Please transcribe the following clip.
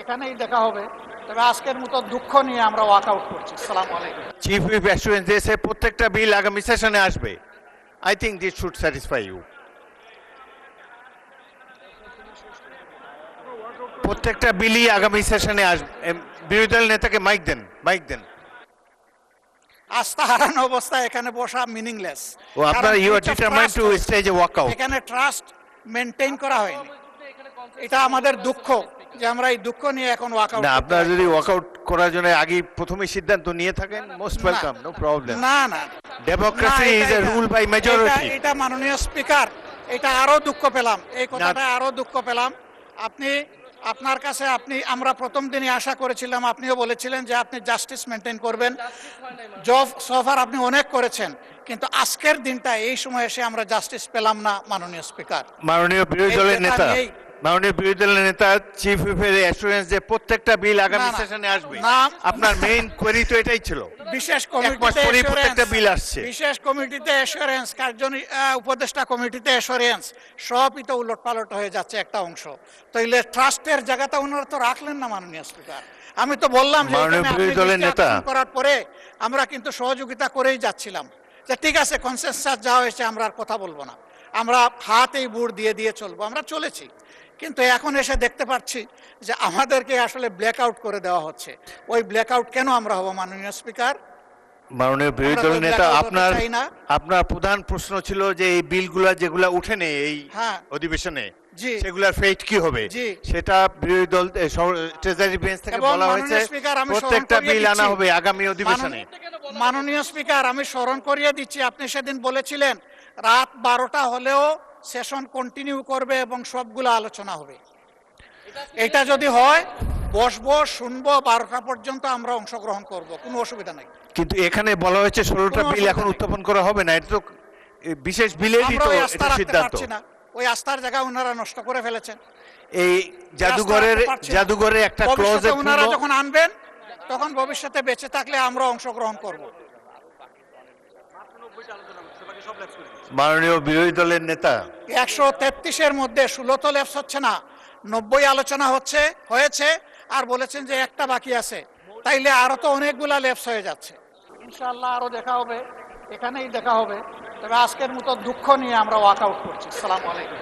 এখানেই দেখা হবে। তবে আজকের মতো দুঃখ নিয়ে আমরা ওয়াকআউট করছি। আসসালামু আলাইকুম। চিফ হুইপ অ্যাসুরেন্স দিয়েছে প্রত্যেকটা বিল আগামী সেশনে আসবে। I think this should satisfy you. প্রত্যেকটা বিলই আগামী সেশনে আসবে। বিরোধী দলের নেতাকে মাইক দেন, মাইক দেন। আস্থা হারানো অবস্থায় এখানে বসা মিনিংলেস। ও আপনারা you are determined to stage a walkout. এখানে ট্রাস্ট মেনটেইন করা হয়নি। এটা আমাদের দুঃখ যে আমরা এই দুঃখ নিয়ে এখন ওয়াকআউট। না, আপনারা যদি ওয়াকআউট করার জন্য আগে প্রথমে সিদ্ধান্ত নিয়ে থাকেন, মোস্ট ওয়েলকাম, নো প্রবলেম। না না, democracy is a rule by majority. এটা মাননীয় স্পিকার, এটা আরো দুঃখ পেলাম, এই কথাটা আরো দুঃখ পেলাম। আপনার কাছে আমরা প্রথম দিনই আশা করেছিলাম, আপনিও বলেছিলেন যে আপনি জাস্টিস মেনটেন করবেন। জব সফার আপনি অনেক করেছেন, কিন্তু আজকের দিনটা এই সময় এসে আমরা জাস্টিস পেলাম না মাননীয় স্পিকার। মাননীয় বিরোধী দলের নেতা চিফ হুইপের অ্যাসুরেন্স যে প্রত্যেকটা বিল আগামী সেশনে আসবে, আপনার মেইন কোয়েরি তো এটাই ছিল। বিশেষ কমিটিতে অ্যাসুরেন্স, উপদেষ্টা কমিটিতে অ্যাসুরেন্স, সবই তো উলটপালট হয়ে যাচ্ছে একটা অংশ। তাইলে ট্রাস্টের জায়গাটা ওনারা তো রাখলেন না মাননীয় স্পিকার। আমি তো বললাম যে বিরোধী দলের নেতা করার পরে আমরা কিন্তু সহযোগিতা করেই যাচ্ছিলাম, যে ঠিক আছে কনসেনসাস যা হয়েছে আমরা আর কথা বলবো না, আমরা হাতেই বুট দিয়ে চলবো, আমরা চলেছি। কিন্তু এখন এসে দেখতে পাচ্ছি যে আমাদেরকে আসলে ব্ল্যাক আউট করে দেওয়া হচ্ছে। ওই ব্ল্যাক আউট কেন আমরা হবো মাননীয় স্পিকার? মাননীয় বিরোধী দলের নেতা, আপনার প্রধান প্রশ্ন ছিল যে এই বিলগুলা যেগুলা উঠেনি এই অধিবেশনে, সেগুলার ফেট কি হবে, সেটা বিরোধী দল ট্রেজারি বেঞ্চ থেকে বলা হয়েছে প্রত্যেকটা বিল আনা হবে আগামী অধিবেশনে। মাননীয় স্পিকার, আমি স্মরণ করিয়ে দিচ্ছি, আপনি সেদিন বলেছিলেন রাত 12টা হলেও সেশন কন্টিনিউ করবে এবং সবগুলো আলোচনা হবে। এটা যদি হয় বসবো, শুনবো, 12টা পর্যন্ত আমরা অংশগ্রহণ করব, কোনো অসুবিধা নাই। কিন্তু এখানে বলা হয়েছে 16টা বিল এখন উত্থাপন করা হবে না, এটা তো বিশেষ বিলেরই তো সিদ্ধান্ত। ওই আস্থার জায়গা ওনারা নষ্ট করে ফেলেছেন। এই জাদুঘরে একটা ক্লজে ওনারা যখন আনবেন তখন ভবিষ্যতে বেঁচে থাকলে আমরা অংশগ্রহণ করব। মাননীয় বিরোধী দলের নেতা, 133-এর মধ্যে 16 তো ল্যাপস হচ্ছে না, 90 আলোচনা হয়েছে, আর বলেছেন যে একটা বাকি আছে, তাইলে আরো তো অনেকগুলা ল্যাপস হয়ে যাচ্ছে। ইনশাআল্লাহ আরো দেখা হবে, এখানেই দেখা হবে। তবে আজকের মতো দুঃখ নিয়ে আমরা ওয়াকআউট করছি। আসসালামু আলাইকুম।